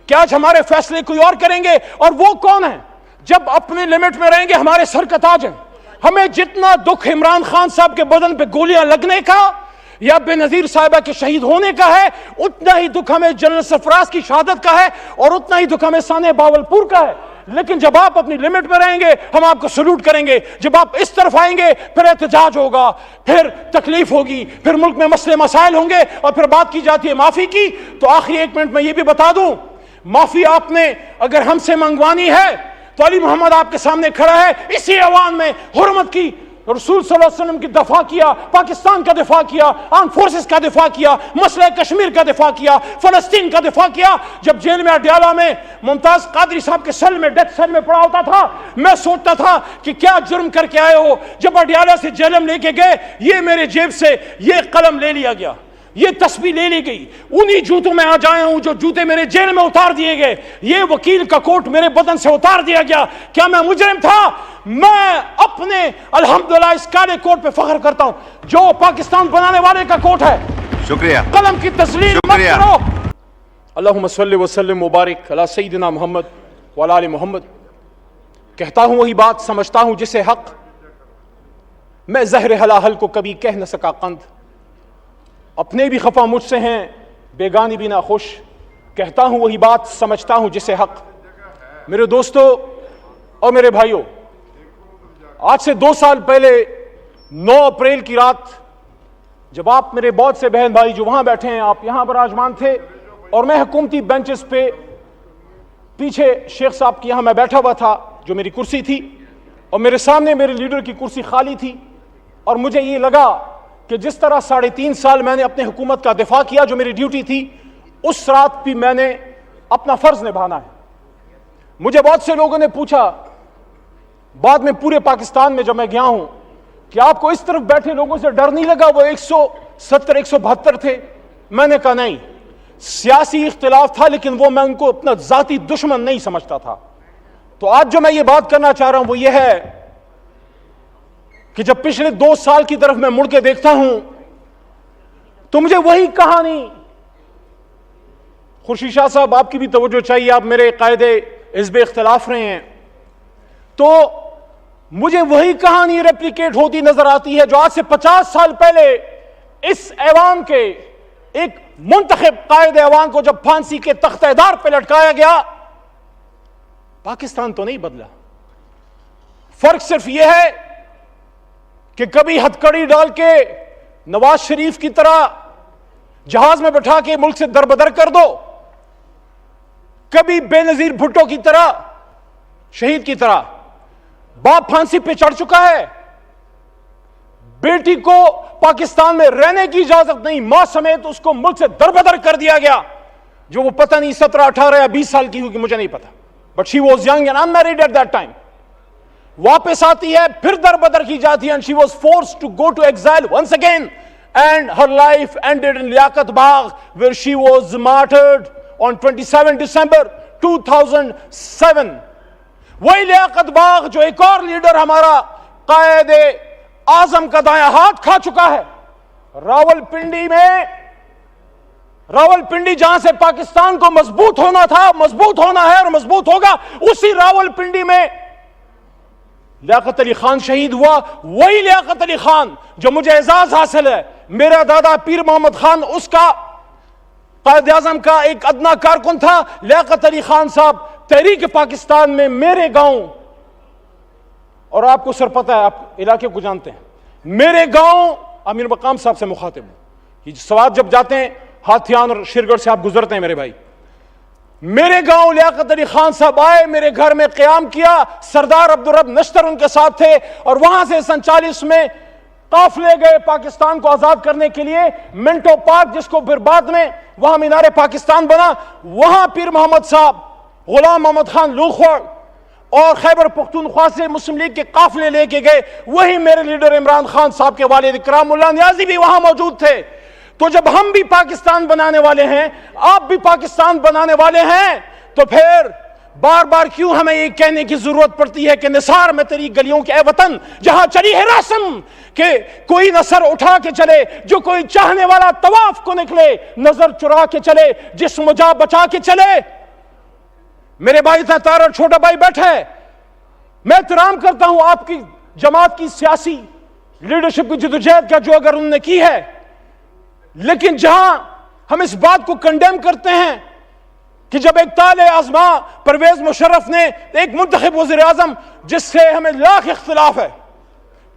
کہ آج ہمارے فیصلے کوئی اور کریں گے، اور وہ کون ہیں جب اپنے لمٹ میں رہیں گے ہمارے سر کا تاج ہیں۔ ہمیں جتنا دکھ عمران خان صاحب کے بدن پہ گولیاں لگنے کا یا بے نظیر صاحبہ کے شہید ہونے کا ہے، اتنا ہی دکھ ہمیں جنرل سرفراز کی شہادت کا ہے، اور اتنا ہی دکھ ہمیں سانحہ باولپور کا ہے۔ لیکن جب آپ اپنی لمٹ میں رہیں گے ہم آپ کو سلوٹ کریں گے، جب آپ اس طرف آئیں گے پھر احتجاج ہوگا، پھر تکلیف ہوگی، پھر ملک میں مسئلے مسائل ہوں گے، اور پھر بات کی جاتی ہے معافی کی۔ تو آخری 1 منٹ میں یہ بھی بتا دوں، معافی آپ نے اگر ہم سے منگوانی ہے تو علی محمد آپ کے سامنے کھڑا ہے، اسی ایوان میں حرمت کی، رسول صلی اللہ علیہ وسلم کی دفاع کیا، پاکستان کا دفاع کیا، آرم فورسز کا دفاع کیا، مسئلہ کشمیر کا دفاع کیا، فلسطین کا دفاع کیا۔ جب جیل میں اڈیالہ میں ممتاز قادری صاحب کے سیل میں، ڈیتھ سیل میں پڑا ہوتا تھا، میں سوچتا تھا کہ کیا جرم کر کے آئے ہو۔ جب اڈیالہ سے جیلم لے کے گئے، یہ میرے جیب سے یہ قلم لے لیا گیا، یہ تسبیح لے لی گئی، انہی جوتوں میں آج آیا ہوں جو جوتے میرے جیل میں اتار دیے گئے، یہ وکیل کا کوٹ میرے بدن سے اتار دیا گیا۔ کیا میں مجرم تھا؟ میں اپنے الحمدللہ اس کالے کوٹ پہ فخر کرتا ہوں جو پاکستان بنانے والے کا کوٹ ہے۔ شکریہ، قلم کی تسلیم مت کرو۔ اللہم صلی وسلم مبارک علی سیدنا محمد وعلی آل محمد۔ کہتا ہوں وہی بات، سمجھتا ہوں جسے حق، میں زہر ہلاہل کو کبھی کہہ نہ سکا قند، اپنے بھی خفا مجھ سے ہیں بیگانی بھی نہ خوش، کہتا ہوں وہی بات، سمجھتا ہوں جسے حق۔ میرے دوستو اور میرے بھائیوں، آج سے 2 سال پہلے 9 اپریل کی رات جب آپ میرے بہت سے بہن بھائی جو وہاں بیٹھے ہیں، آپ یہاں براجمان تھے، اور میں حکومتی بینچز پہ پیچھے شیخ صاحب کی یہاں میں بیٹھا ہوا تھا جو میری کرسی تھی، اور میرے سامنے میرے لیڈر کی کرسی خالی تھی، اور مجھے یہ لگا کہ جس طرح 3.5 سال میں نے اپنے حکومت کا دفاع کیا جو میری ڈیوٹی تھی، اس رات بھی میں نے اپنا فرض نبھانا ہے۔ مجھے بہت سے لوگوں نے پوچھا بعد میں پورے پاکستان میں جب میں گیا ہوں کہ آپ کو اس طرف بیٹھے لوگوں سے ڈر نہیں لگا؟ وہ 170 172 تھے۔ میں نے کہا نہیں، سیاسی اختلاف تھا لیکن وہ میں ان کو اپنا ذاتی دشمن نہیں سمجھتا تھا۔ تو آج جو میں یہ بات کرنا چاہ رہا ہوں وہ یہ ہے کہ جب پچھلے 2 سال کی طرف میں مڑ کے دیکھتا ہوں تو مجھے وہی کہانی، خورشید شاہ صاحب آپ کی بھی توجہ چاہیے، آپ میرے قائد حزب اختلاف رہے ہیں، تو مجھے وہی کہانی ریپلیکیٹ ہوتی نظر آتی ہے جو آج سے 50 سال پہلے اس ایوان کے ایک منتخب قائد ایوان کو جب پھانسی کے تختہ دار پہ لٹکایا گیا۔ پاکستان تو نہیں بدلا، فرق صرف یہ ہے کہ کبھی ہتھکڑی ڈال کے نواز شریف کی طرح جہاز میں بٹھا کے ملک سے دربدر کر دو، کبھی بے نظیر بھٹو کی طرح، شہید کی طرح باپ پھانسی پہ چڑھ چکا ہے، بیٹی کو پاکستان میں رہنے کی اجازت نہیں، ماں سمیت اس کو ملک سے دربدر کر دیا گیا، جو وہ پتہ نہیں 17 18 یا 20 سال کی ہوگی، مجھے نہیں پتا، but she was young and unmarried at that time. واپس آتی ہے، پھر دربدر کی جاتی ہے، and she was forced to go to exile once again, and her life ended in Liaquat Bagh where she was martyred on 27 December 2007۔ وہی لیاقت باغ جو ایک اور لیڈر ہمارا قائد اعظم کا دایاں ہاتھ کھا چکا ہے، راولپنڈی میں، راولپنڈی جہاں سے پاکستان کو مضبوط ہونا تھا، مضبوط ہونا ہے اور مضبوط ہوگا، اسی راولپنڈی میں لیاقت علی خان شہید ہوا۔ وہی لیاقت علی خان جو مجھے اعزاز حاصل ہے، میرا دادا پیر محمد خان اس کا قائد اعظم کا ایک ادنا کارکن تھا، لیاقت علی خان صاحب تحریک پاکستان میں میرے گاؤں، اور آپ کو سر پتہ ہے، آپ علاقے کو جانتے ہیں، میرے گاؤں امیر مقام صاحب سے مخاطب ہوں۔ یہ سوات جب جاتے ہیں ہاتھیان اور شیرگڑھ سے آپ گزرتے ہیں میرے بھائی، میرے گاؤں لیاقت علی خان صاحب آئے، میرے گھر میں قیام کیا، سردار عبدالرب نشتر ان کے ساتھ تھے، اور وہاں سے 47 میں قافلے گئے پاکستان کو آزاد کرنے کے لیے، منٹو پارک جس کو پھر بعد میں وہاں مینار پاکستان بنا، وہاں پیر محمد صاحب، غلام محمد خان لوکھوڑ اور خیبر پختونخوا سے مسلم لیگ کے قافلے لے کے گئے، وہی میرے لیڈر عمران خان صاحب کے والد اکرام اللہ نیازی بھی وہاں موجود تھے۔ تو جب ہم بھی پاکستان بنانے والے ہیں، آپ بھی پاکستان بنانے والے ہیں، تو پھر بار بار کیوں ہمیں یہ کہنے کی ضرورت پڑتی ہے کہ نثار میں تیری گلیوں کے اے وطن جہاں چلی ہے رسم، کہ کوئی نہ سر اٹھا کے چلے، جو کوئی چاہنے والا طواف کو نکلے، نظر چرا کے چلے، جسم جا بچا کے چلے۔ میرے بھائی تار اور چھوٹا بھائی بیٹھا ہے. میں احترام کرتا ہوں آپ کی جماعت کی سیاسی لیڈرشپ کی جدوجہد کا جو اگر انہوں نے کی ہے, لیکن جہاں ہم اس بات کو کنڈیم کرتے ہیں کہ جب ایک طالع آزما پرویز مشرف نے ایک منتخب وزیر اعظم جس سے ہمیں لاکھ اختلاف ہے,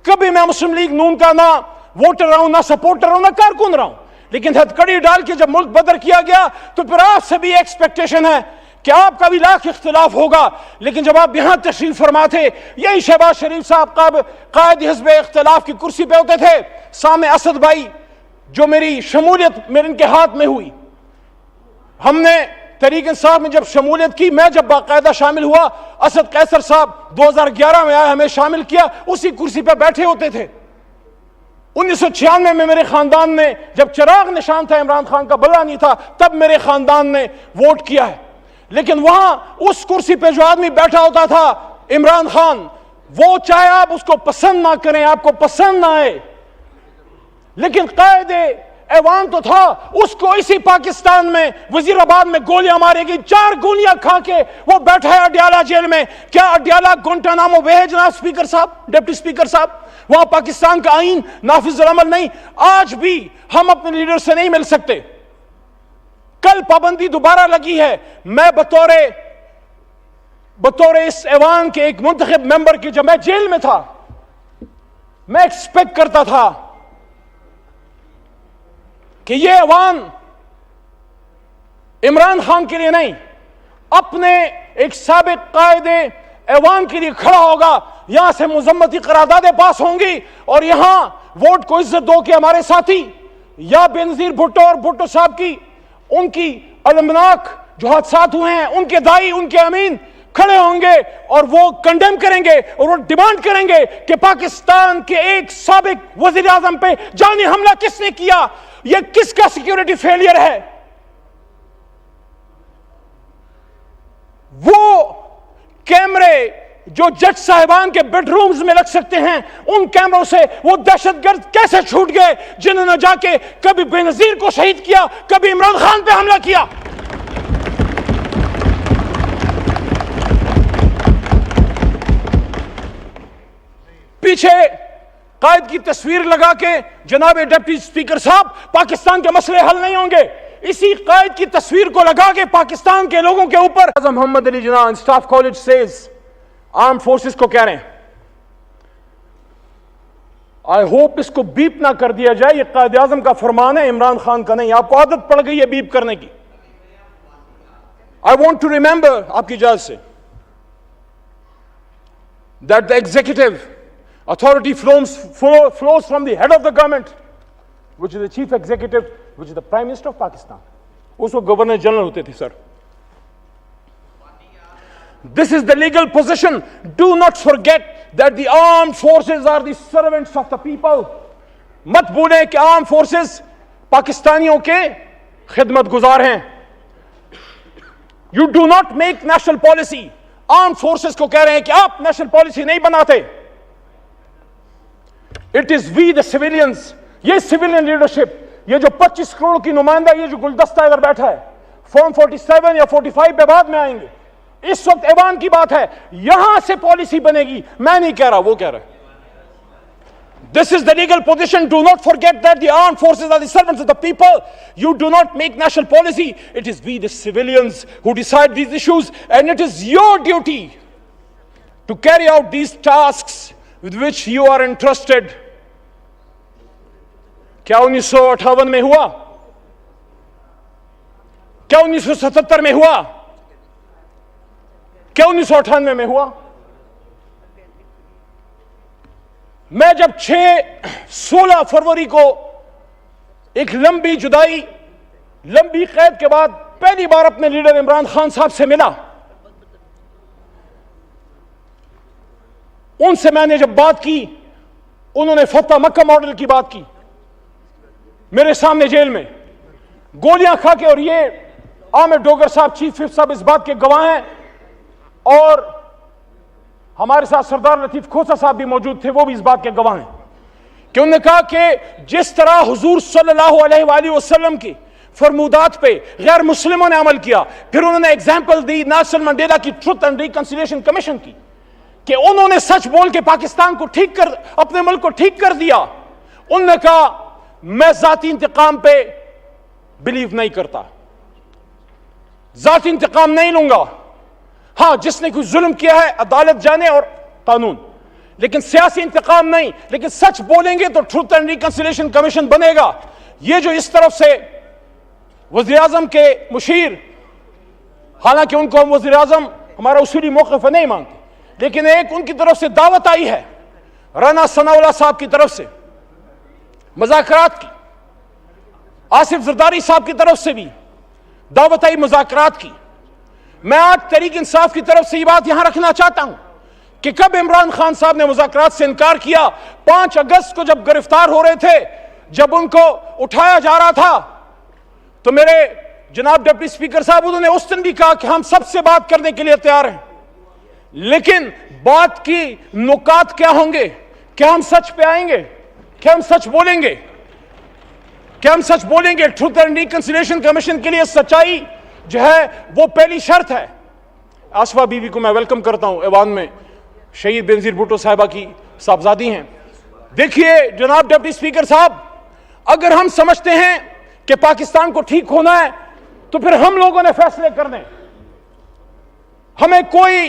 کبھی میں مسلم لیگ نون کا نہ ووٹر رہا ہوں نہ سپورٹر رہا ہوں نہ کارکن رہا ہوں, لیکن ہتھکڑی ڈال کے جب ملک بدر کیا گیا تو پھر آپ سے بھی ایکسپیکٹیشن ہے کہ آپ کا بھی لاکھ اختلاف ہوگا. لیکن جب آپ یہاں تشریف فرما تھے, یہی شہباز شریف صاحب قائد حزب اختلاف کی کرسی پہ ہوتے تھے, سامنے اسد بھائی جو میری شمولیت میرے ان کے ہاتھ میں ہوئی, ہم نے تحریک انصاف میں جب شمولیت کی, میں جب باقاعدہ شامل ہوا, اسد قیصر صاحب 2011 میں آئے, ہمیں شامل کیا, اسی کرسی پہ بیٹھے ہوتے تھے. 1996 میں میرے خاندان نے, جب چراغ نشان تھا عمران خان کا بلا نہیں تھا, تب میرے خاندان نے ووٹ کیا ہے. لیکن وہاں اس کرسی پہ جو آدمی بیٹھا ہوتا تھا عمران خان, وہ چاہے آپ اس کو پسند نہ کریں, آپ کو پسند نہ آئے, لیکن قائد ایوان تو تھا. اس کو اسی پاکستان میں وزیر آباد میں گولیاں مارے گی, 4 گولیاں کھا کے وہ بیٹھا ہے اڈیالہ جیل میں. کیا اڈیالہ گونٹانامو بے ہے جناب اسپیکر صاحب, ڈپٹی اسپیکر صاحب؟ وہاں پاکستان کا آئین نافذ العمل نہیں. آج بھی ہم اپنے لیڈر سے نہیں مل سکتے. کل پابندی دوبارہ لگی ہے. میں بطور اس ایوان کے ایک منتخب ممبر کی, جب میں جیل میں تھا, میں ایکسپیکٹ کرتا تھا کہ یہ ایوان عمران خان کے لیے نہیں, اپنے ایک سابق قائد ایوان کے لیے کھڑا ہوگا. یہاں سے مذمتی قراردادیں پاس ہوں گی اور یہاں ووٹ کو عزت دو کہ ہمارے ساتھی یا بینظیر بھٹو اور بھٹو صاحب کی ان کی المناک جو حادثات ہوئے ہیں, ان کے دائی, ان کے امین کھڑے ہوں گے اور وہ کنڈیم کریں گے اور وہ ڈیمانڈ کریں گے کہ پاکستان کے ایک سابق وزیر اعظم پہ جانی حملہ کس نے کیا, یہ کس کا سیکیورٹی فیلئر ہے. وہ کیمرے جو جج صاحبان کے بیڈ رومز میں لگ سکتے ہیں, ان کیمروں سے وہ دہشت گرد کیسے چھوٹ گئے جنہوں نے جا کے کبھی بے نظیر کو شہید کیا, کبھی عمران خان پہ حملہ کیا. پیچھے قائد کی تصویر لگا کے جناب ڈپٹی اسپیکر صاحب پاکستان کے مسئلے حل نہیں ہوں گے. اسی قائد کی تصویر کو لگا کے پاکستان کے لوگوں کے اوپر محمد Ali Jinnah staff college Cs arm forces کو کہہ رہے ہیں, آئی ہوپ اس کو بیپ نہ کر دیا جائے, یہ قائد اعظم کا فرمان ہے, عمران خان کا نہیں. آپ کو عادت پڑ گئی ہے بیپ کرنے کی. آئی وانٹ ٹو ریمبر, آپ کی اجازت سے, that the executive authority flows from the head of the government, which is the chief executive, which is the Prime Minister of Pakistan. اس وقت گورنر جنرل ہوتے تھے. سر, this is the legal position. Do not forget that the armed forces are the servants of the people. مت بھولیں کہ armed forces پاکستانیوں کے خدمت گزار ہیں. You do not make national policy. armed forces کو کہہ رہے ہیں کہ آپ نیشنل پالیسی نہیں بناتے. It is we the civilians. یہ civilian leadership, یہ جو 25 کروڑ کی نمائندہ, یہ جو گلدستہ اگر بیٹھا ہے, فارم 47 یا 45 پہ بعد میں آئیں گے. اس وقت ایوان کی بات ہے, یہاں سے پالیسی بنے گی. میں نہیں کہہ رہا, وہ کہہ رہا ہے. This is the legal position. Do not forget that the armed forces are the servants of the people. You do not make national policy. It is we the civilians who decide these issues, and it is your duty to carry out these tasks with which you are entrusted. کیا 1958 میں ہوا؟ کیا 1977 میں ہوا؟ کیا 1998 میں ہوا؟ میں جب 16 فروری کو ایک لمبی جدائی, لمبی قید کے بعد پہلی بار اپنے لیڈر عمران خان صاحب سے ملا, ان سے میں نے جب بات کی, انہوں نے فتح مکہ ماڈل کی بات کی میرے سامنے جیل میں گولیاں کھا کے, اور یہ عامر ڈوگر صاحب چیف وپ صاحب اس بات کے گواہ ہیں, اور ہمارے ساتھ سردار لطیف کھوسا صاحب بھی موجود تھے, وہ بھی اس بات کے گواہ ہیں کہ انہوں نے کہا کہ جس طرح حضور صلی اللہ علیہ وآلہ وسلم کی فرمودات پہ غیر مسلموں نے عمل کیا. پھر انہوں نے ایگزامپل دی نیلسن منڈیلا کی ٹروتھ اینڈ ریکنسیلیشن کمیشن کی کہ انہوں نے سچ بول کے پاکستان کو ٹھیک کر, اپنے ملک کو ٹھیک کر دیا. انہوں نے کہا میں ذاتی انتقام پہ بلیو نہیں کرتا, ذاتی انتقام نہیں لوں گا. ہاں جس نے کوئی ظلم کیا ہے عدالت جانے اور قانون, لیکن سیاسی انتقام نہیں. لیکن سچ بولیں گے تو ٹروتھ اینڈ ریکنسیلیشن کمیشن بنے گا. یہ جو اس طرف سے وزیر اعظم کے مشیر, حالانکہ ان کو ہم وزیر اعظم ہمارا اصولی موقف نہیں مانتے, لیکن ایک ان کی طرف سے دعوت آئی ہے رانا ثناء اللہ صاحب کی طرف سے مذاکرات کی, آصف زرداری صاحب کی طرف سے بھی دعوت آئی مذاکرات کی. میں آج تحریک انصاف کی طرف سے یہ بات یہاں رکھنا چاہتا ہوں کہ کب عمران خان صاحب نے مذاکرات سے انکار کیا؟ 5 اگست کو جب گرفتار ہو رہے تھے, جب ان کو اٹھایا جا رہا تھا, تو میرے جناب ڈپٹی اسپیکر صاحب انہوں نے اس دن بھی کہا کہ ہم سب سے بات کرنے کے لیے تیار ہیں, لیکن بات کی نکات کیا ہوں گے؟ کیا ہم سچ پہ آئیں گے؟ کیا ہم سچ بولیں گے؟ کیا ہم سچ بولیں گے؟ ٹروتھ اینڈ ریکنسیلیشن کمیشن کے لیے سچائی جو ہے وہ پہلی شرط ہے. آصفہ بی بی کو میں ویلکم کرتا ہوں, ایوان میں شہید بینظیر بھٹو صاحبہ کی صاحبزادی ہیں. دیکھیے جناب ڈپٹی اسپیکر صاحب, اگر ہم سمجھتے ہیں کہ پاکستان کو ٹھیک ہونا ہے تو پھر ہم لوگوں نے فیصلے کرنے. ہمیں کوئی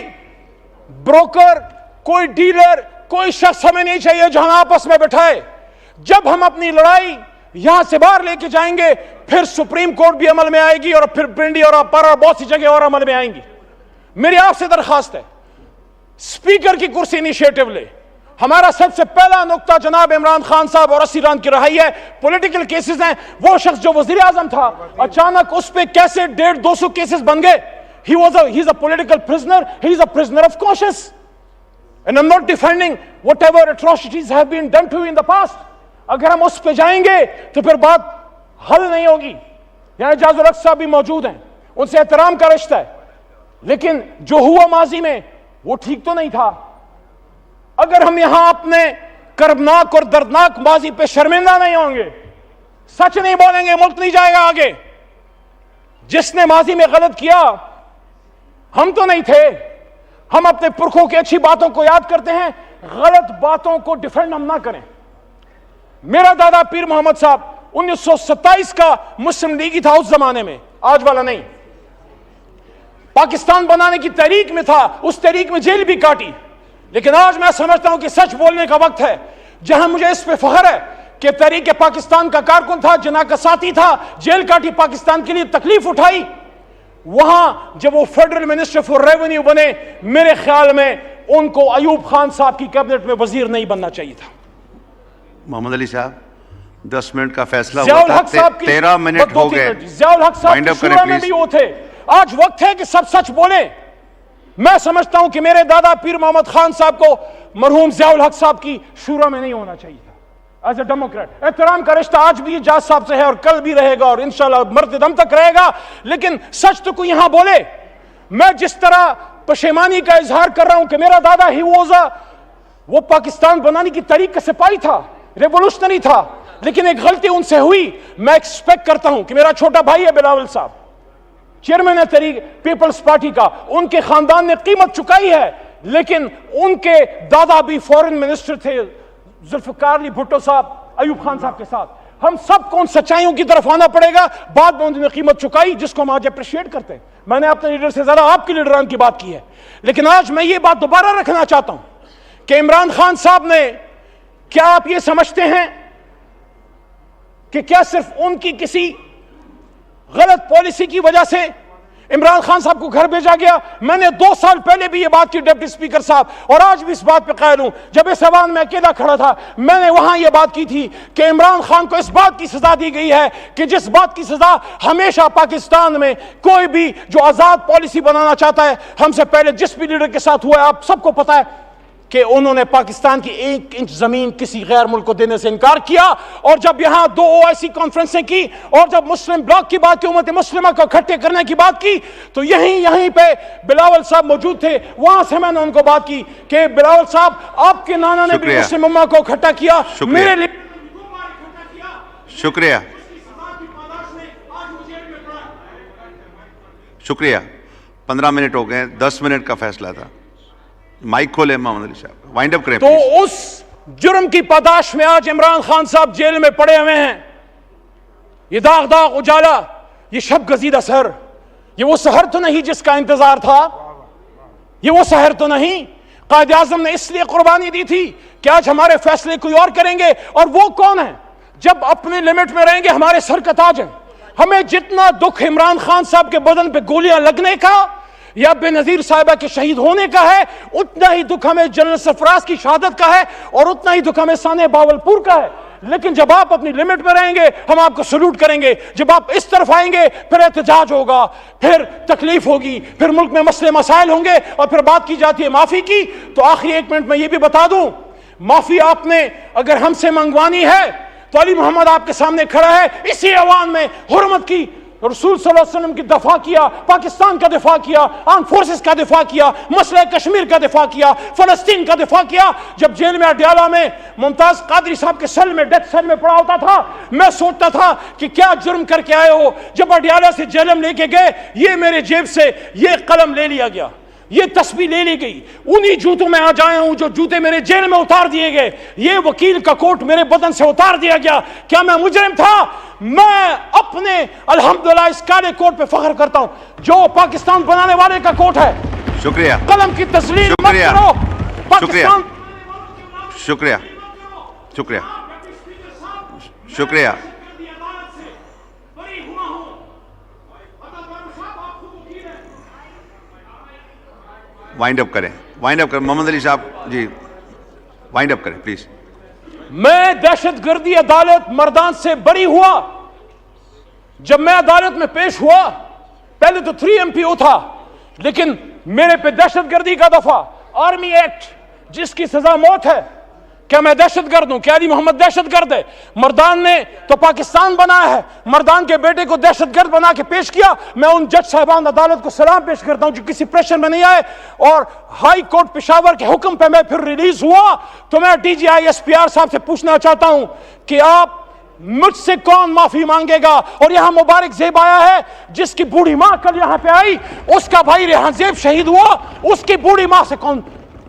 بروکر, کوئی ڈیلر, کوئی شخص ہمیں نہیں چاہیے جو ہم آپس میں بٹھائے. جب ہم اپنی لڑائی یہاں سے باہر لے کے جائیں گے پھر سپریم کورٹ بھی عمل میں آئے گی, اور پھر پنڈی اور اپارا اور بہت سی جگہ اور عمل میں آئیں گی. میری آپ سے درخواست ہے, اسپیکر کی کرسی انیشیٹو لے. ہمارا سب سے پہلا نقطہ جناب عمران خان صاحب اور اسیران کی رہائی ہے. پولیٹیکل کیسز ہیں. وہ شخص جو وزیر اعظم تھا اچانک اس پہ کیسے 150-200 کیسز بن گئے. He is a political prisoner. He is a prisoner of conscience. And I'm not defending whatever atrocities have been done to you in the past. اگر ہم اس پہ جائیں گے تو پھر بات حل نہیں ہوگی. یہاں اعجاز الحق صاحب بھی موجود ہیں, ان سے احترام کا رشتہ ہے, لیکن جو ہوا ماضی میں وہ ٹھیک تو نہیں تھا. اگر ہم یہاں اپنے کربناک اور دردناک ماضی پہ شرمندہ نہیں ہوں گے, سچ نہیں بولیں گے, ملک نہیں جائے گا آگے. جس نے ماضی میں غلط کیا ہم تو نہیں تھے. ہم اپنے پرکھوں کی اچھی باتوں کو یاد کرتے ہیں, غلط باتوں کو ڈیفینڈ ہم نہ کریں. میرا دادا پیر محمد صاحب 1927 کا مسلم لیگی تھا اس زمانے میں, آج والا نہیں. پاکستان بنانے کی تحریک میں تھا, اس تحریک میں جیل بھی کاٹی. لیکن آج میں سمجھتا ہوں کہ سچ بولنے کا وقت ہے. جہاں مجھے اس پہ فخر ہے کہ تحریک پاکستان کا کارکن تھا, جناح کا ساتھی تھا, جیل کاٹی, پاکستان کے لیے تکلیف اٹھائی, وہاں جب وہ فیڈرل منسٹر فور ریونیو بنے, میرے خیال میں ان کو ایوب خان صاحب کی کیبنٹ میں وزیر نہیں بننا چاہیے تھا. محمد علی صاحب 10 منٹ کا فیصلہ ضیاء ہوا الحق تھا, صاحب کی 13 منٹ ہو گئے. ضیاء الحق صاحب کی شورا میں بھی وہ تھے. آج وقت ہے کہ سب سچ بولیں. میں سمجھتا ہوں کہ میرے دادا پیر محمد خان صاحب کو مرحوم ضیاء الحق صاحب کی شورا میں نہیں ہونا چاہیے تھا. ایز اے ڈیموکریٹ احترام کا رشتہ آج بھی اعجاز صاحب سے ہے اور کل بھی رہے گا اور انشاءاللہ مرتے دم تک رہے گا, لیکن سچ تو کوئی یہاں بولے. میں جس طرح پشیمانی کا اظہار کر رہا ہوں کہ میرا دادا وہ پاکستان بنانے کی تحریک کا سپاہی تھا, ریولوشنری تھا, لیکن ایک غلطی ان سے ہوئی. میں ایکسپیکٹ کرتا ہوں کہ میرا چھوٹا بھائی ہے بلاول صاحب, چیئرمین ہے تحریک پیپلز پارٹی کا, ان کے خاندان نے قیمت چکائی ہے, لیکن ان کے دادا بھی فورن منسٹر تھے, ذوالفقار علی بھٹو صاحب ایوب خان صاحب کے ساتھ. ہم سب کو ان سچائیوں کی طرف آنا پڑے گا. بعد میں انہوں نے قیمت چکائی جس کو ہم آج اپریشیٹ کرتے ہیں. میں نے اپنے لیڈر سے زیادہ آپ کے لیڈران کی بات کی ہے, لیکن آج میں یہ بات دوبارہ رکھنا چاہتا ہوں کہ عمران خان صاحب نے, کیا آپ یہ سمجھتے ہیں کہ کیا صرف ان کی کسی غلط پالیسی کی وجہ سے عمران خان صاحب کو گھر بھیجا گیا؟ میں نے 2 سال پہلے بھی یہ بات کی ڈپٹی اسپیکر صاحب, اور آج بھی اس بات پہ قائل ہوں. جب اس ایوان میں اکیلا کھڑا تھا میں نے وہاں یہ بات کی تھی کہ عمران خان کو اس بات کی سزا دی گئی ہے کہ جس بات کی سزا ہمیشہ پاکستان میں کوئی بھی جو آزاد پالیسی بنانا چاہتا ہے, ہم سے پہلے جس بھی لیڈر کے ساتھ ہوا ہے, آپ سب کو پتا ہے کہ انہوں نے پاکستان کی 1 انچ زمین کسی غیر ملک کو دینے سے انکار کیا. اور جب یہاں 2 OIC کانفرنسیں کی اور جب مسلم بلاک کی بات کی, امت مسلمہ کو اکٹھے کرنے کی بات کی, تو یہیں پہ بلاول صاحب موجود تھے. وہاں سے میں نے ان کو بات کی کہ بلاول صاحب آپ کے نانا نے بھی مسلم امہ کو اکٹھا کیا, میرے لیے شکریہ. شکریہ. 15 منٹ ہو گئے, 10 منٹ کا فیصلہ تھا. مائک کھولے محمد علی صاحب, وائنڈ اپ کریں. تو اس جرم کی پاداش میں آج عمران خان صاحب جیل میں پڑے ہوئے ہیں. یہ داغ داغ اجالا, یہ شب گزیدہ سحر, یہ وہ سحر تو نہیں جس کا انتظار تھا, یہ وہ سحر تو نہیں. قائد اعظم نے اس لیے قربانی دی تھی کہ آج ہمارے فیصلے کوئی اور کریں گے, اور وہ کون ہیں جب اپنے لمٹ میں رہیں گے ہمارے سر کا تاج ہیں. ہمیں جتنا دکھ عمران خان صاحب کے بدن پہ گولیاں لگنے کا یا بے نظیر صاحبہ کے شہید ہونے کا ہے, اتنا ہی دکھ ہمیں جنرل سرفراز کی شہادت کا ہے, اور اتنا ہی دکھ ہمیں سانحہ باولپور کا ہے. لیکن جب آپ اپنی لمٹ میں رہیں گے ہم آپ کو سلوٹ کریں گے. جب آپ اس طرف آئیں گے پھر احتجاج ہوگا, پھر تکلیف ہوگی, پھر ملک میں مسئلے مسائل ہوں گے, اور پھر بات کی جاتی ہے معافی کی. تو آخری 1 منٹ میں یہ بھی بتا دوں, معافی آپ نے اگر ہم سے منگوانی ہے تو علی محمد آپ کے سامنے کھڑا ہے, اسی ایوان میں حرمت کی, رسول صلی اللہ علیہ وسلم کی دفاع کیا, پاکستان کا دفاع کیا, آرم فورسز کا دفاع کیا, مسئلہ کشمیر کا دفاع کیا, فلسطین کا دفاع کیا. جب جیل میں اڈیالہ میں ممتاز قادری صاحب کے سیل میں, ڈیتھ سیل میں پڑا ہوتا تھا, میں سوچتا تھا کہ کیا جرم کر کے آئے ہو. جب اڈیالہ سے جیلم لے کے گئے, یہ میرے جیب سے یہ قلم لے لیا گیا, یہ تسبیح لے لی گئی, انہی جوتوں میں آج آیا ہوں جو جوتے میرے جیل میں اتار دیے گئے, یہ وکیل کا کوٹ میرے بدن سے اتار دیا گیا. کیا میں مجرم تھا؟ میں اپنے الحمدللہ اس کالے کوٹ پہ فخر کرتا ہوں جو پاکستان بنانے والے کا کوٹ ہے. شکریہ. قلم کی تسلیم مت شکریہ. کرو. شکریہ. شکریہ. شکریہ. شکریہ. وائنڈ اپ کریں, وائنڈ اپ کریں. محمد علی صاحب جی وائنڈ اپ کریں پلیز. میں دہشت گردی عدالت مردان سے بری ہوا. جب میں عدالت میں پیش ہوا, پہلے تو 3 MPO تھا, لیکن میرے پہ دہشت گردی کا دفعہ, آرمی ایکٹ جس کی سزا موت ہے. کیا میں دہشت گرد ہوں؟ کیا علی محمد دہشت گرد ہے؟ مردان نے تو پاکستان بنایا ہے, مردان کے بیٹے کو دہشت گرد بنا کے پیش کیا. میں ان جج صاحبان عدالت کو سلام پیش کرتا ہوں جو کسی پریشر میں نہیں آئے, اور ہائی کورٹ پشاور کے حکم پہ میں پھر ریلیز ہوا. تو میں DGI SPR صاحب سے پوچھنا چاہتا ہوں کہ آپ مجھ سے کون معافی مانگے گا؟ اور یہاں مبارک زیب آیا ہے جس کی بوڑھی ماں کل یہاں پہ آئی, اس کا بھائی ریحان زیب شہید ہوا, اس کی بوڑھی ماں سے کون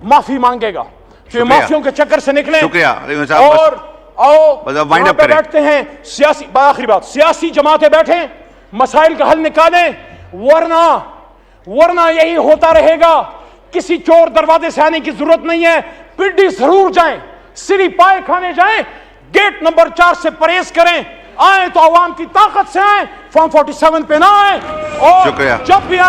معافی مانگے گا؟ تو مافیوں کے چکر سے نکلیں. شکریہ. اور آؤ وائنڈ اپ کریں. بیٹھتے ہیں سیاسی, آخری بات, سیاسی جماعتیں بیٹھیں, مسائل کا حل نکالیں, ورنہ یہی ہوتا رہے گا. کسی چور دروازے سے آنے کی ضرورت نہیں ہے, پنڈی ضرور جائیں, سری پائے کھانے جائیں, گیٹ نمبر 4 سے پرہیز کریں. آئیں تو عوام کی طاقت سے آئیں, فارم 47 پہ نہ آئیں. اور جب بھی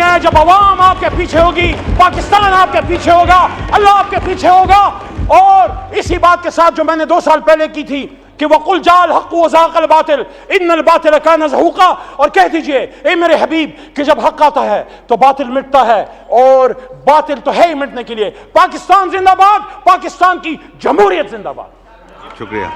آئیں جب عوام آپ کے پیچھے ہوگی, پاکستان آپ کے پیچھے ہوگا, اللہ آپ کے پیچھے ہوگا. اور اسی بات کے ساتھ جو میں نے 2 سال پہلے کی تھی کہ وَقُلْ جَاءَ الْحَقُّ وَزَهَقَ الْبَاطِلُ إِنَّ الْبَاطِلَ كَانَ زَهُوقًا, اور کہہ دیجئے اے میرے حبیب کہ جب حق آتا ہے تو باطل مٹتا ہے, اور باطل تو ہے ہی مٹنے کے لیے. پاکستان زندہ باد, پاکستان کی جمہوریت زندہ باد. شکریہ.